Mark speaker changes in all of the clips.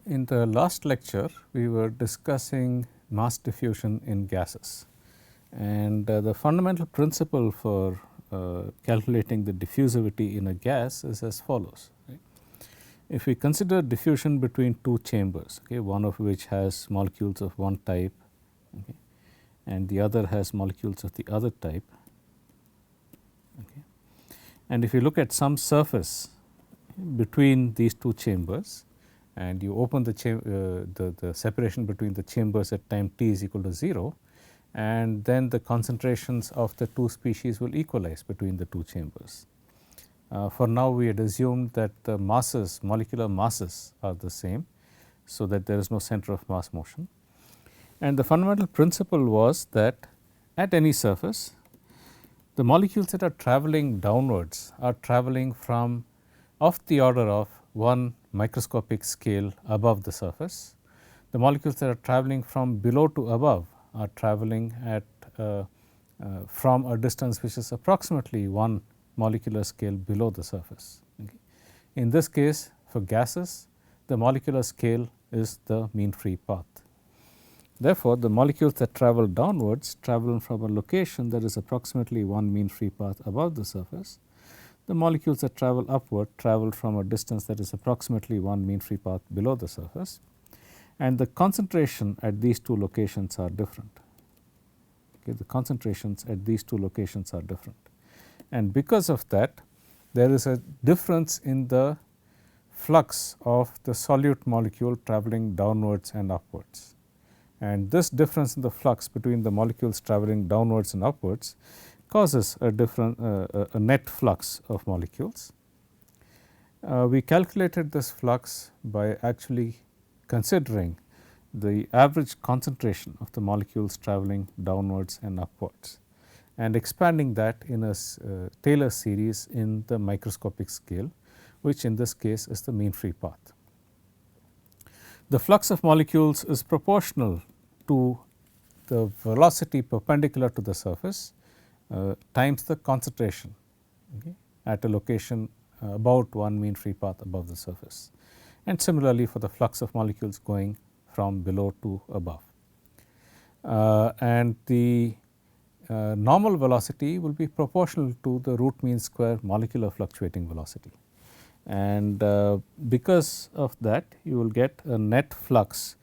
Speaker 1: In the last lecture, we were discussing mass diffusion in gases, and the fundamental principle for calculating the diffusivity in a gas is as follows. Right? If we consider diffusion between two chambers, okay, one of which has molecules of one type, okay, and the other has molecules of the other type, okay, and if you look at some surface between these two chambers, and you open the separation between the chambers at time t is equal to 0, and then the concentrations of the two species will equalize between the two chambers. For now, we had assumed that the masses, molecular masses are the same, so that there is no center of mass motion. And the fundamental principle was that at any surface, the molecules that are traveling downwards are traveling from of the order of 1 microscopic scale above the surface. The molecules that are traveling from below to above are traveling at from a distance which is approximately 1 molecular scale below the surface. Okay. In this case, for gases, the molecular scale is the mean free path. Therefore, the molecules that travel downwards travel from a location that is approximately 1 mean free path above the surface. The molecules that travel upward travel from a distance that is approximately 1 mean free path below the surface, and the concentration at these two locations are different. Okay, the concentrations at these two locations are different, and because of that, there is a difference in the flux of the solute molecule traveling downwards and upwards. And this difference in the flux between the molecules traveling downwards and upwards causes a different a net flux of molecules. We calculated this flux by actually considering the average concentration of the molecules traveling downwards and upwards, and expanding that in a Taylor series in the microscopic scale, which in this case is the mean free path. The flux of molecules is proportional to the velocity perpendicular to the surface times the concentration, okay, at a location about 1 mean free path above the surface, and similarly for the flux of molecules going from below to above. And the normal velocity will be proportional to the root mean square molecular fluctuating velocity. And because of that, you will get a net flux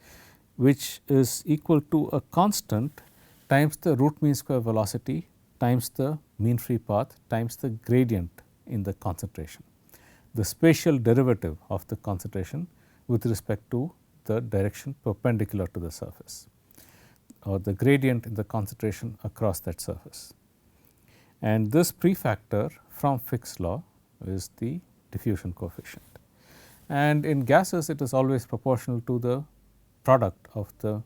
Speaker 1: which is equal to a constant times the root mean square velocity times the mean free path times the gradient in the concentration, the spatial derivative of the concentration with respect to the direction perpendicular to the surface, or the gradient in the concentration across that surface. And this prefactor from Fick's law is the diffusion coefficient, and in gases it is always proportional to the product of the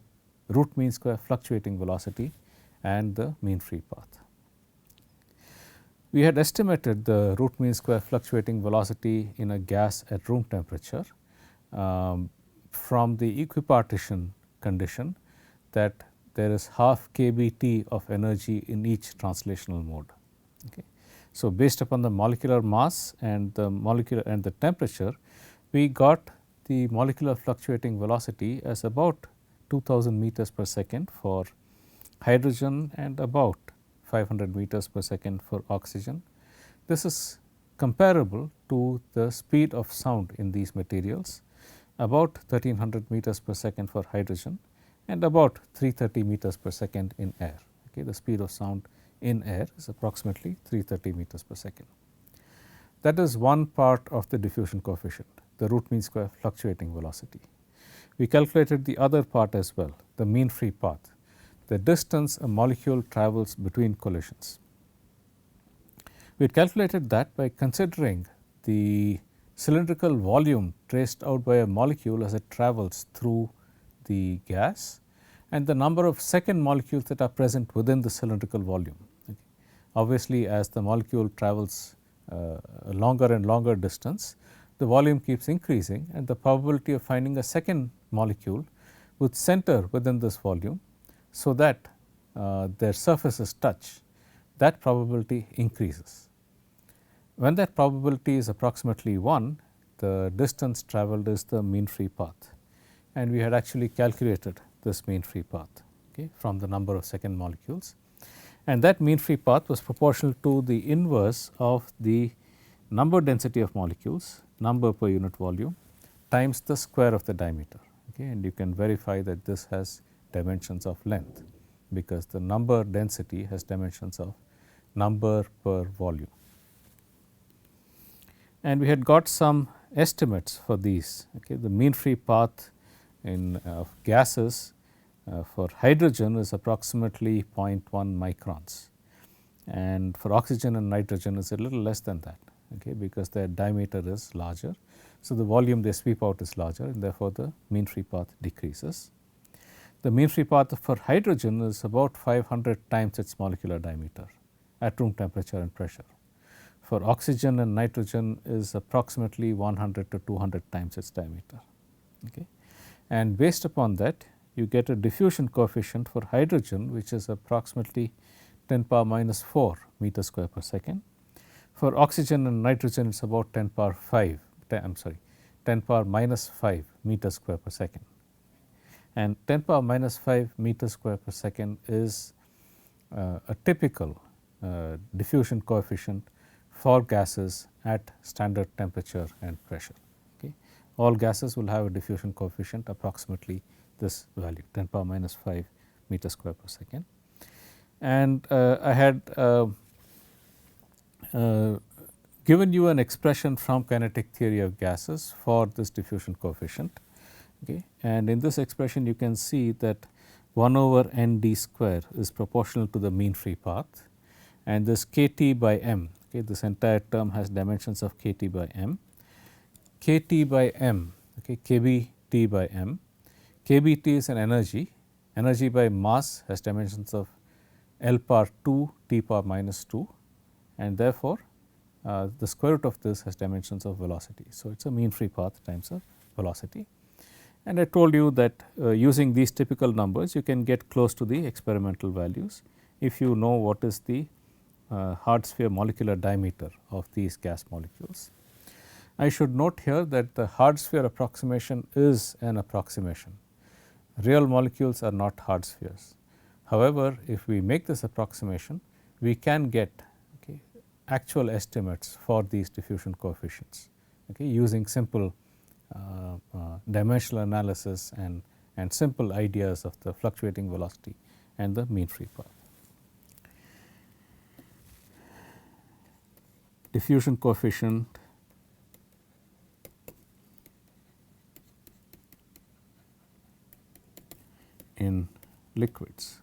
Speaker 1: root mean square fluctuating velocity and the mean free path. We had estimated the root mean square fluctuating velocity in a gas at room temperature from the equipartition condition that there is half kBt of energy in each translational mode. Okay. So, based upon the molecular mass and the temperature, we got the molecular fluctuating velocity as about 2000 meters per second for hydrogen and about 500 meters per second for oxygen. This is comparable to the speed of sound in these materials, about 1300 meters per second for hydrogen and about 330 meters per second in air. Okay, the speed of sound in air is approximately 330 meters per second. That is one part of the diffusion coefficient, the root mean square fluctuating velocity. We calculated the other part as well, the mean free path, the distance a molecule travels between collisions. We had calculated that by considering the cylindrical volume traced out by a molecule as it travels through the gas and the number of second molecules that are present within the cylindrical volume. Okay. Obviously, as the molecule travels a longer and longer distance, the volume keeps increasing, and the probability of finding a second molecule would center within this volume so that their surfaces touch, that probability increases. When that probability is approximately 1, the distance travelled is the mean free path. and we had actually calculated this mean free path, okay, from the number of second molecules, and that mean free path was proportional to the inverse of the number density of molecules, number per unit volume, times the square of the diameter, okay, and you can verify that this has dimensions of length, because the number density has dimensions of number per volume. And we had got some estimates for these, okay. The mean free path in gases for hydrogen is approximately 0.1 microns, and for oxygen and nitrogen is a little less than that, okay, because their diameter is larger. So, the volume they sweep out is larger, and therefore, the mean free path decreases. The mean free path for hydrogen is about 500 times its molecular diameter at room temperature and pressure. For oxygen and nitrogen is approximately 100 to 200 times its diameter, okay. And based upon that, you get a diffusion coefficient for hydrogen, which is approximately 10 power minus 4 meter square per second. For oxygen and nitrogen, it is about 10 power 5, 10 power minus 5 meter square per second. And 10 power minus 5 meter square per second is a typical diffusion coefficient for gases at standard temperature and pressure, okay. All gases will have a diffusion coefficient approximately this value, 10 power minus 5 meter square per second. And I had given you an expression from kinetic theory of gases for this diffusion coefficient, okay. And in this expression you can see that 1 over n d square is proportional to the mean free path, and this kT by m, okay, this entire term has dimensions of kT by m. kT by m, okay, kBT by m. kBT is an energy by mass has dimensions of L power 2 T power minus 2, and therefore, the square root of this has dimensions of velocity. So, it is a mean free path times a velocity, and I told you that using these typical numbers you can get close to the experimental values if you know what is the hard sphere molecular diameter of these gas molecules. I should note here that the hard sphere approximation is an approximation. Real molecules are not hard spheres. However, if we make this approximation, we can get, okay, actual estimates for these diffusion coefficients, okay, using simple dimensional analysis and simple ideas of the fluctuating velocity and the mean free path. Diffusion coefficient in liquids.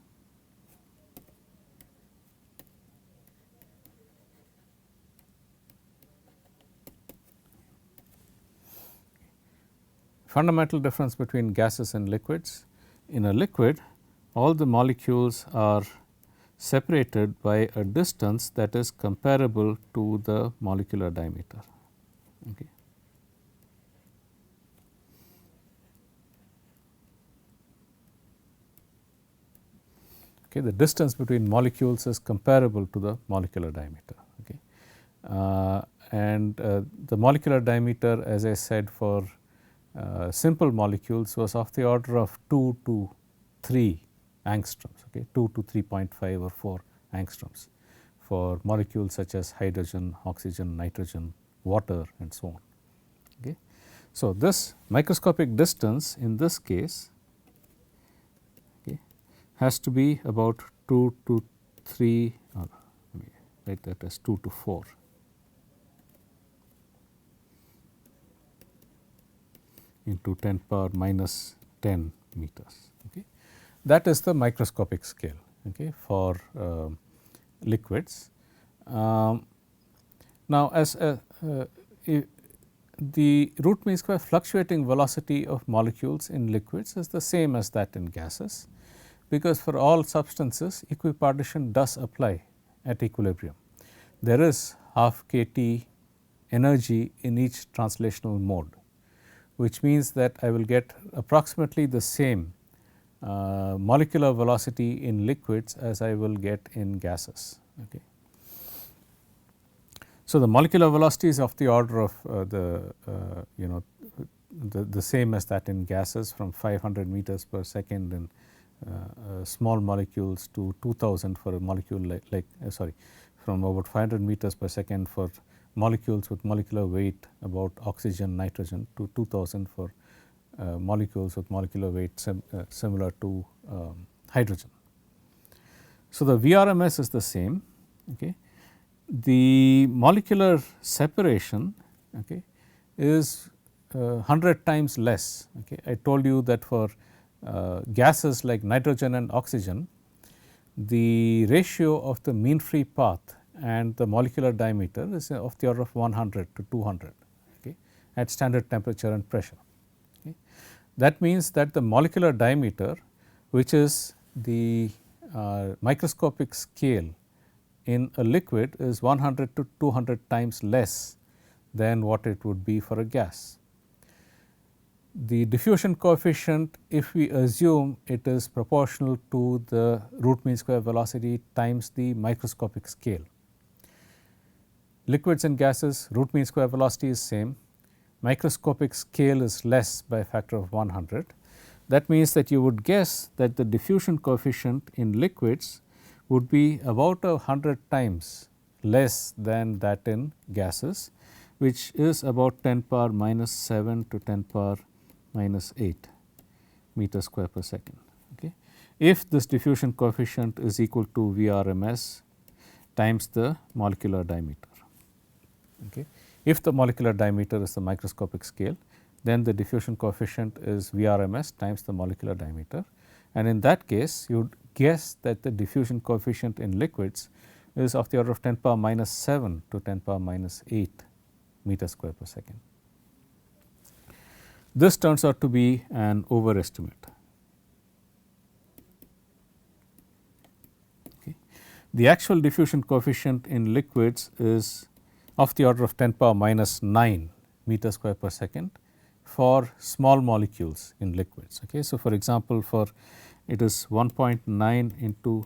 Speaker 1: Fundamental difference between gases and liquids. In a liquid, all the molecules are separated by a distance that is comparable to the molecular diameter, okay. Okay, the distance between molecules is comparable to the molecular diameter, okay. And the molecular diameter, as I said, for simple molecules was of the order of 2 to 3 angstroms, okay, 2 to 3.5 or 4 angstroms for molecules such as hydrogen, oxygen, nitrogen, water, and so on, okay. So, this microscopic distance in this case, okay, has to be about 2 to 3, or let me write that as 2 to 4. Into 10 power minus 10 meters, okay. That is the microscopic scale, okay, for liquids. Now, as the root mean square fluctuating velocity of molecules in liquids is the same as that in gases, because for all substances equipartition does apply at equilibrium. There is half kT energy in each translational mode, which means that I will get approximately the same molecular velocity in liquids as I will get in gases, okay. So, the molecular velocity is of the order of the the same as that in gases, from 500 meters per second in small molecules to 2000 for a molecule from about 500 meters per second for molecules with molecular weight about oxygen, nitrogen, to 2000 for molecules with molecular weight similar to hydrogen. So, the VRMS is the same. Okay. The molecular separation, okay, is 100 times less. Okay. I told you that for gases like nitrogen and oxygen, the ratio of the mean free path and the molecular diameter is of the order of 100 to 200, okay, at standard temperature and pressure. Okay. That means that the molecular diameter, which is the microscopic scale in a liquid, is 100 to 200 times less than what it would be for a gas. The diffusion coefficient, if we assume it is proportional to the root mean square velocity times the microscopic scale. Liquids and gases, root mean square velocity is same, microscopic scale is less by a factor of 100. That means that you would guess that the diffusion coefficient in liquids would be about 100 times less than that in gases, which is about 10 power minus 7 to 10 power minus 8 meters square per second. Okay. If this diffusion coefficient is equal to VRMS times the molecular diameter. Okay. If the molecular diameter is the microscopic scale, then the diffusion coefficient is VRMS times the molecular diameter, and in that case you would guess that the diffusion coefficient in liquids is of the order of 10 power minus 7 to 10 power minus 8 meters square per second. This turns out to be an overestimate. Okay. The actual diffusion coefficient in liquids is of the order of 10 power minus 9 meters square per second for small molecules in liquids. Okay. So, for example, for it is 1.9 into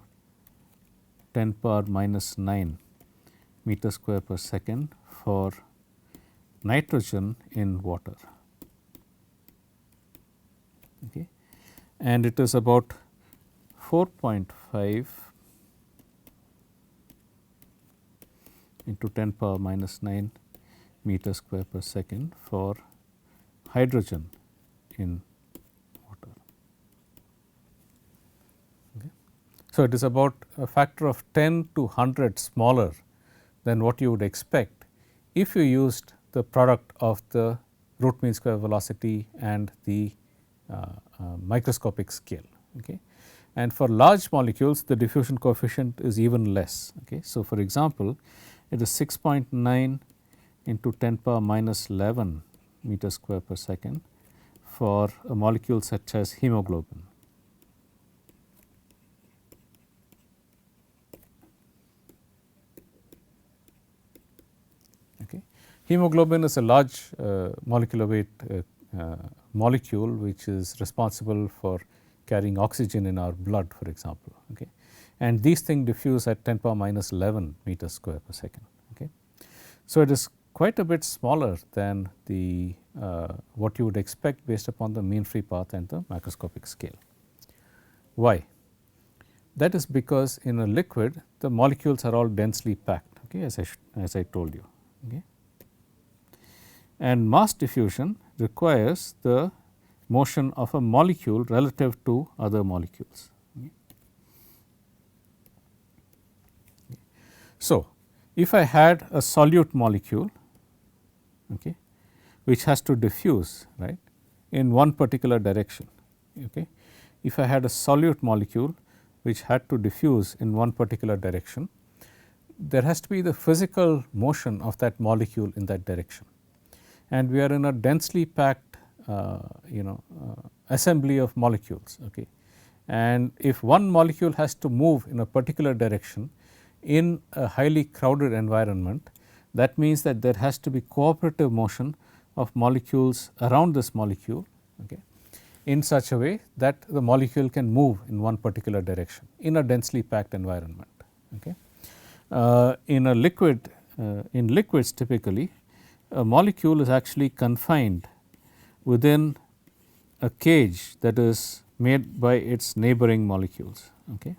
Speaker 1: 10 power minus 9 meters square per second for nitrogen in water. Okay. And it is about 4.5 into 10 power minus 9 meters square per second for hydrogen in water. Okay. So, it is about a factor of 10 to 100 smaller than what you would expect if you used the product of the root mean square velocity and the microscopic scale. Okay. And for large molecules, the diffusion coefficient is even less. Okay. So, for example, it is 6.9 into 10 power minus 11 meters square per second for a molecule such as hemoglobin. Okay. Hemoglobin is a large molecular weight molecule which is responsible for carrying oxygen in our blood, for example. Okay. And these things diffuse at 10 power minus 11 meters square per second. Okay. So, it is quite a bit smaller than the what you would expect based upon the mean free path and the macroscopic scale. Why? That is because in a liquid the molecules are all densely packed, okay, as I told you. Okay. And mass diffusion requires the motion of a molecule relative to other molecules. Okay. So, if I had a solute molecule, okay, which has to diffuse, right, in one particular direction. Okay. If I had a solute molecule which had to diffuse in one particular direction, there has to be the physical motion of that molecule in that direction. And we are in a densely packed assembly of molecules. Okay. And if one molecule has to move in a particular direction in a highly crowded environment, that means that there has to be cooperative motion of molecules around this molecule, okay, in such a way that the molecule can move in one particular direction in a densely packed environment. Okay. In a liquid, in liquids typically, a molecule is actually confined within a cage that is made by its neighboring molecules. Okay.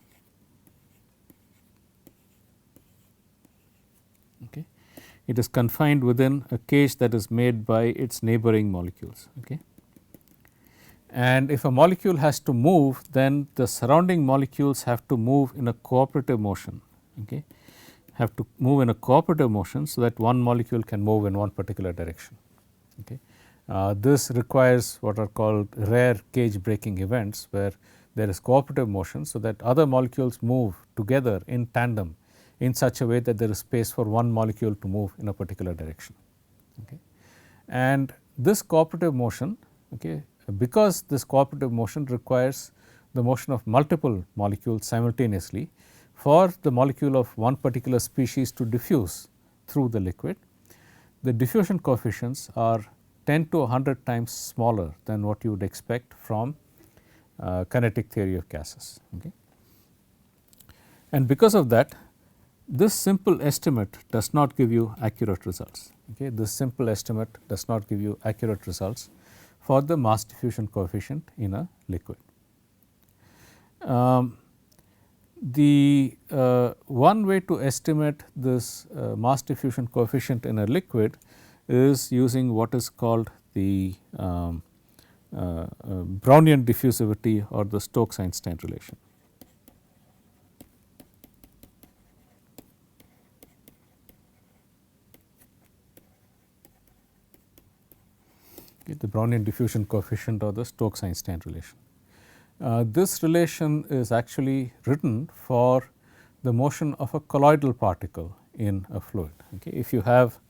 Speaker 1: Okay. It is confined within a cage that is made by its neighboring molecules. Okay. And if a molecule has to move, then the surrounding molecules have to move in a cooperative motion. Okay. Have to move in a cooperative motion so that one molecule can move in one particular direction. Okay. This requires what are called rare cage breaking events, where there is cooperative motion, so that other molecules move together in tandem in such a way that there is space for one molecule to move in a particular direction. Okay. And this cooperative motion, okay, because this cooperative motion requires the motion of multiple molecules simultaneously for the molecule of one particular species to diffuse through the liquid, the diffusion coefficients are 10 to 100 times smaller than what you would expect from kinetic theory of gases. Okay. And because of that, this simple estimate does not give you accurate results. Okay. This simple estimate does not give you accurate results for the mass diffusion coefficient in a liquid. The one way to estimate this mass diffusion coefficient in a liquid is using what is called the Brownian diffusivity or the Stokes-Einstein relation. Okay, the Brownian diffusion coefficient or the Stokes-Einstein relation. This relation is actually written for the motion of a colloidal particle in a fluid. Okay. If you have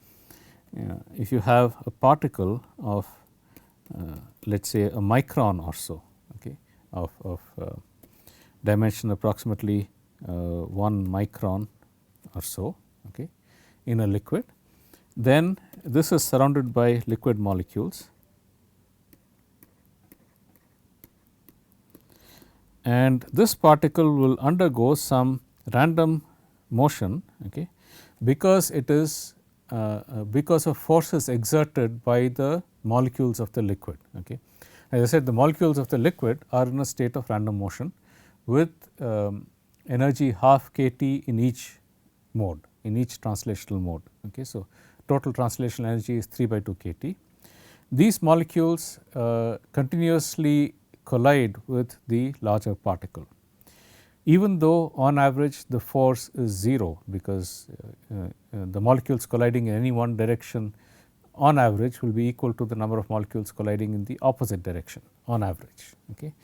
Speaker 1: a particle of let us say a micron or so, okay, of dimension approximately 1 micron or so, okay, in a liquid, then this is surrounded by liquid molecules, and this particle will undergo some random motion, okay, because it is because of forces exerted by the molecules of the liquid. Okay. As I said, the molecules of the liquid are in a state of random motion with energy half kT in each mode, in each translational mode. Okay. So, total translational energy is 3/2 kT. These molecules continuously collide with the larger particle, even though on average the force is 0, because the molecules colliding in any one direction on average will be equal to the number of molecules colliding in the opposite direction on average. Okay.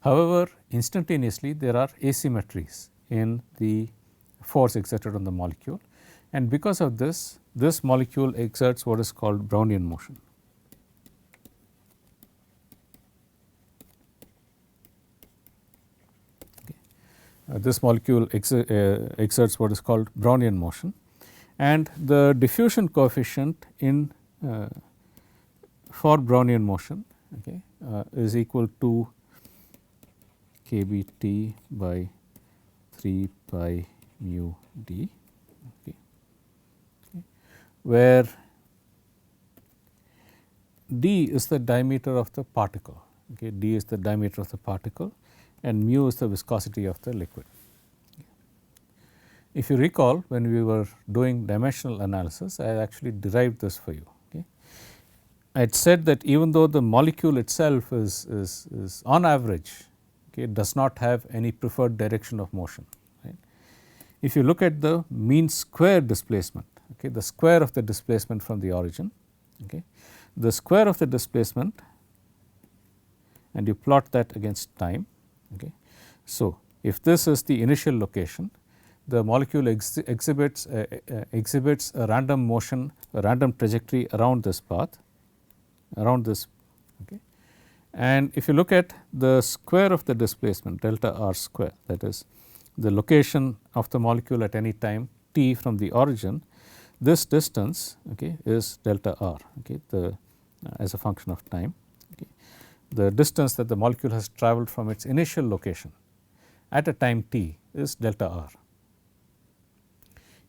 Speaker 1: However, instantaneously there are asymmetries in the force exerted on the molecule, and because of this, this molecule exerts what is called Brownian motion. This molecule exerts what is called Brownian motion, and the diffusion coefficient in for Brownian motion, okay, is equal to kBT by 3 pi mu d, okay, where d is the diameter of the particle. Okay, d is the diameter of the particle and mu is the viscosity of the liquid. If you recall, when we were doing dimensional analysis, I actually derived this for you. Okay. I had said that even though the molecule itself is on average, okay, does not have any preferred direction of motion. Right. If you look at the mean square displacement, okay, the square of the displacement from the origin, okay, the square of the displacement, and you plot that against time. Okay. So, if this is the initial location, the molecule exhibits a random motion, a random trajectory around this path, around this. Okay. And if you look at the square of the displacement, delta r square, that is the location of the molecule at any time t from the origin, this distance, okay, is delta r, okay, as a function of time. Okay. The distance that the molecule has travelled from its initial location at a time t is delta r.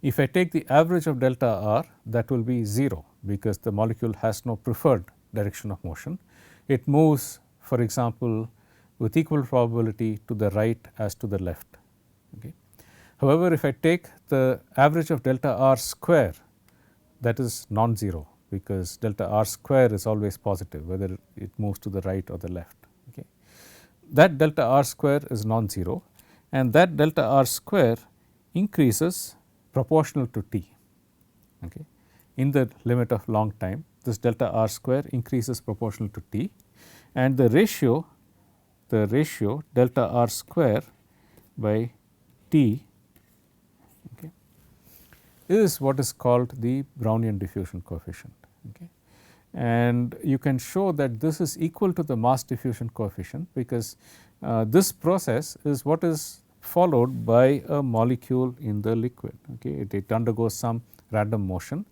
Speaker 1: If I take the average of delta r, that will be 0, because the molecule has no preferred direction of motion. It moves, for example, with equal probability to the right as to the left. Okay. However, if I take the average of delta r square, that is non-zero, because delta r square is always positive whether it moves to the right or the left. Okay. That delta r square is non-zero, and that delta r square increases proportional to t. Okay. In the limit of long time, this delta r square increases proportional to t, and the ratio delta r square by t, okay, is what is called the Brownian diffusion coefficient. Okay. And you can show that this is equal to the mass diffusion coefficient, because this process is what is followed by a molecule in the liquid. Okay. It undergoes some random motion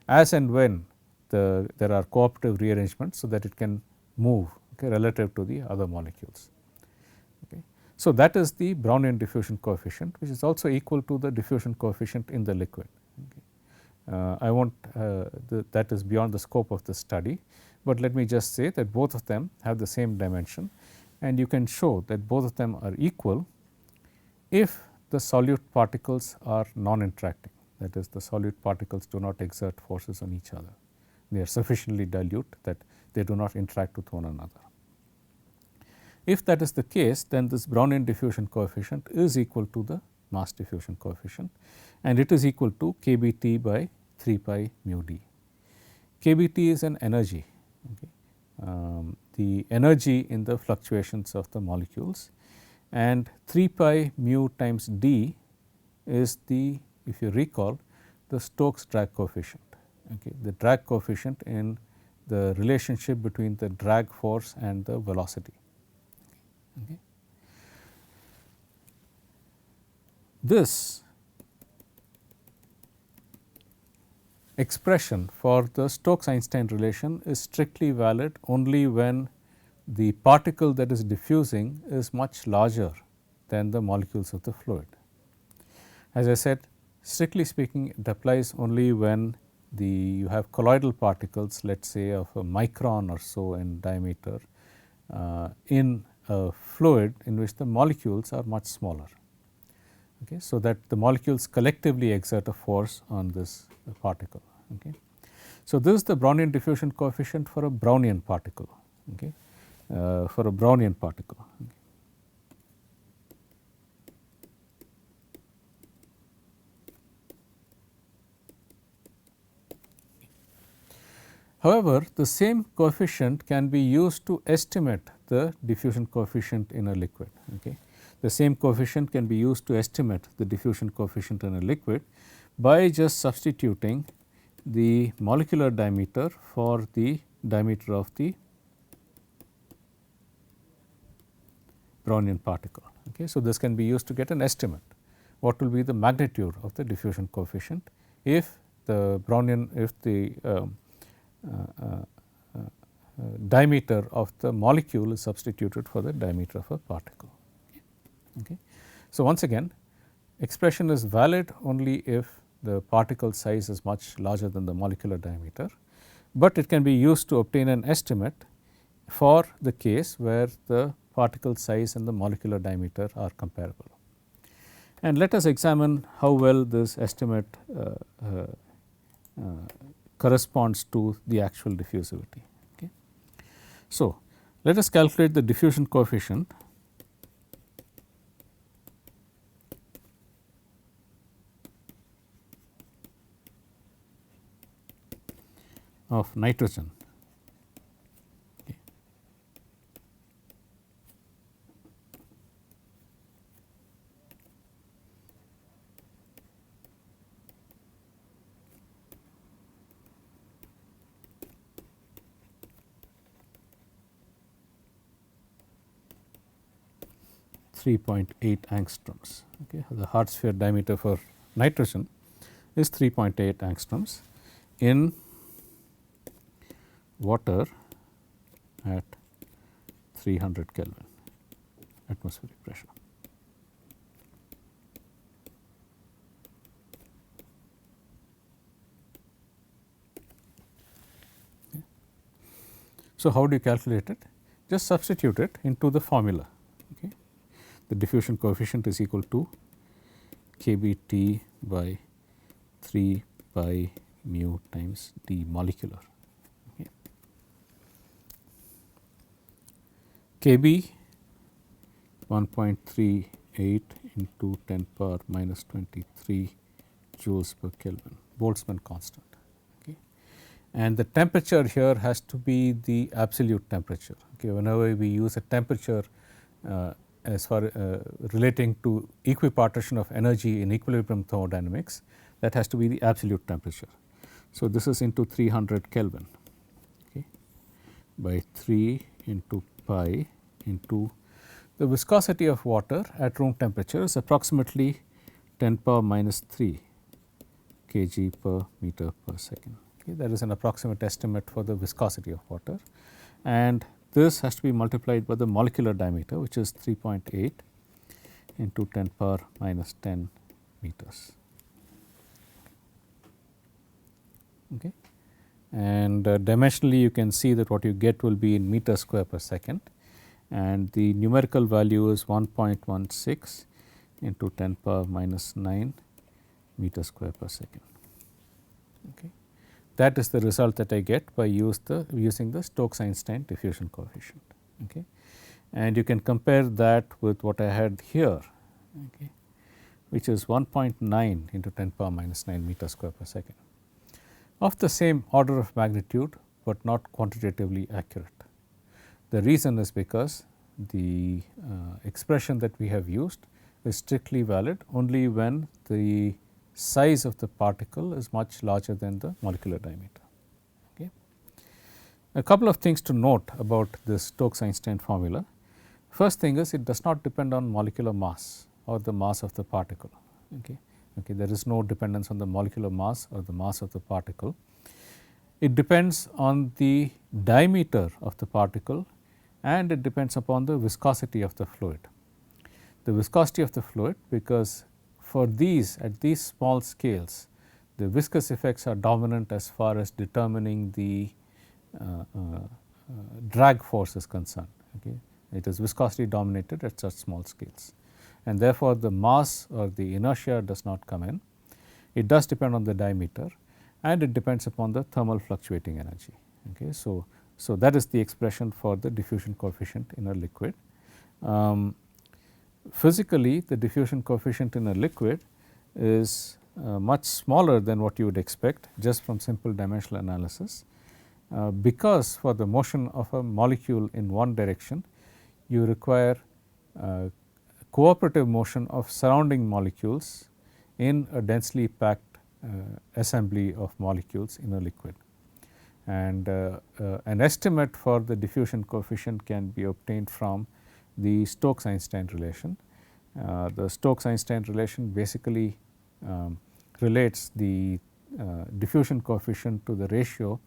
Speaker 1: as and when there are cooperative rearrangements, so that it can move, okay, relative to the other molecules. Okay. So, that is the Brownian diffusion coefficient, which is also equal to the diffusion coefficient in the liquid. Okay. I will not that is beyond the scope of the study, but let me just say that both of them have the same dimension, and you can show that both of them are equal if the solute particles are non-interacting, that is, the solute particles do not exert forces on each other. They are sufficiently dilute that they do not interact with one another. If that is the case, then this Brownian diffusion coefficient is equal to the mass diffusion coefficient, and it is equal to kBT by 3 pi mu d. kBT is an energy, okay, the energy in the fluctuations of the molecules, and 3 pi mu times d is the, if you recall, the Stokes drag coefficient. Okay, the drag coefficient in the relationship between the drag force and the velocity. Okay. This expression for the Stokes-Einstein relation is strictly valid only when the particle that is diffusing is much larger than the molecules of the fluid. As I said, strictly speaking, it applies only when you have colloidal particles, let us say of a micron or so in diameter, in a fluid in which the molecules are much smaller. Okay, so that the molecules collectively exert a force on this particle. Okay. So, this is the Brownian diffusion coefficient for a Brownian particle. Okay. For a Brownian particle. Okay. However, the same coefficient can be used to estimate the diffusion coefficient in a liquid. Okay. The same coefficient can be used to estimate the diffusion coefficient in a liquid by just substituting the molecular diameter for the diameter of the Brownian particle. Okay. So, this can be used to get an estimate. What will be the magnitude of the diffusion coefficient if the Brownian, if the diameter of the molecule is substituted for the diameter of a particle. Okay. So, once again, expression is valid only if the particle size is much larger than the molecular diameter, but it can be used to obtain an estimate for the case where the particle size and the molecular diameter are comparable. And let us examine how well this estimate corresponds to the actual diffusivity. Okay. So, let us calculate the diffusion coefficient of nitrogen. Okay. .8 angstroms. Okay. The hard sphere diameter for nitrogen is 3.8 angstroms in water at 300 Kelvin atmospheric pressure. Okay. So, how do you calculate it? Just substitute it into the formula. Okay. The diffusion coefficient is equal to kBT by 3 pi mu times d molecular. Okay. Kb 1.38 into 10 power minus 23 joules per Kelvin, Boltzmann constant. Okay. And the temperature here has to be the absolute temperature. Okay. Whenever we use a temperature as far relating to equipartition of energy in equilibrium thermodynamics, that has to be the absolute temperature. So, this is into 300 Kelvin, okay, by 3 into pi into the viscosity of water at room temperature is approximately 10 power minus 3 kg per meter per second. Okay, that is an approximate estimate for the viscosity of water, and this has to be multiplied by the molecular diameter, which is 3.8 into 10 power minus 10 meters. Okay. And dimensionally you can see that what you get will be in meter square per second, and the numerical value is 1.16 into 10 power minus 9 meter square per second. Okay. That is the result that I get by using the Stokes-Einstein diffusion coefficient. Okay. And you can compare that with what I had here, okay, which is 1.9 into 10 power minus 9 meter square per second, of the same order of magnitude, but not quantitatively accurate. The reason is because the expression that we have used is strictly valid only when the size of the particle is much larger than the molecular diameter. Okay. A couple of things to note about this Stokes-Einstein formula. First thing is, it does not depend on molecular mass or the mass of the particle. Okay. Okay, there is no dependence on the molecular mass or the mass of the particle. It depends on the diameter of the particle, and it depends upon the viscosity of the fluid. The viscosity of the fluid, because for these at these small scales, the viscous effects are dominant as far as determining the drag force is concerned. Okay. It is viscosity dominated at such small scales, and therefore, the mass or the inertia does not come in. It does depend on the diameter, and it depends upon the thermal fluctuating energy. Okay. So, that is the expression for the diffusion coefficient in a liquid. Physically, the diffusion coefficient in a liquid is much smaller than what you would expect just from simple dimensional analysis, because for the motion of a molecule in one direction, you require cooperative motion of surrounding molecules in a densely packed assembly of molecules in a liquid. And an estimate for the diffusion coefficient can be obtained from the Stokes-Einstein relation. The Stokes-Einstein relation basically relates the diffusion coefficient to the ratio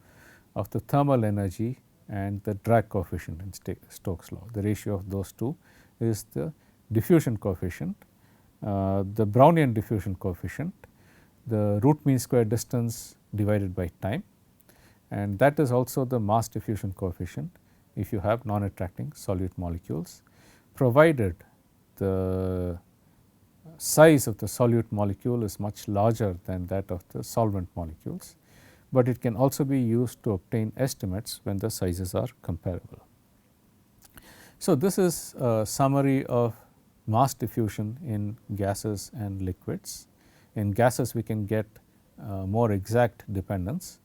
Speaker 1: of the thermal energy and the drag coefficient in Stokes' law. The ratio of those two is the diffusion coefficient, the Brownian diffusion coefficient, the root mean square distance divided by time, and that is also the mass diffusion coefficient if you have non-attracting solute molecules, provided the size of the solute molecule is much larger than that of the solvent molecules, but it can also be used to obtain estimates when the sizes are comparable. So, this is a summary of mass diffusion in gases and liquids. In gases, we can get more exact dependence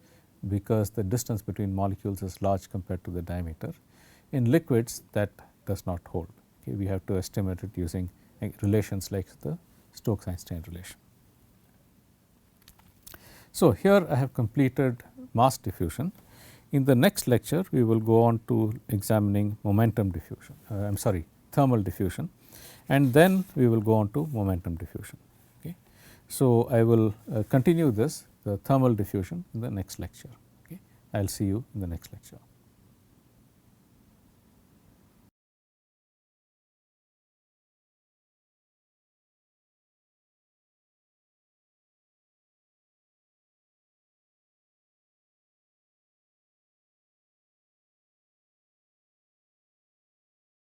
Speaker 1: because the distance between molecules is large compared to the diameter. In liquids, that does not hold. Okay, we have to estimate it using relations like the Stokes-Einstein relation. So, here I have completed mass diffusion. In the next lecture, we will go on to examining momentum diffusion, thermal diffusion, and then we will go on to momentum diffusion. Okay. So, I will continue the thermal diffusion in the next lecture. Okay. I will see you in the next lecture.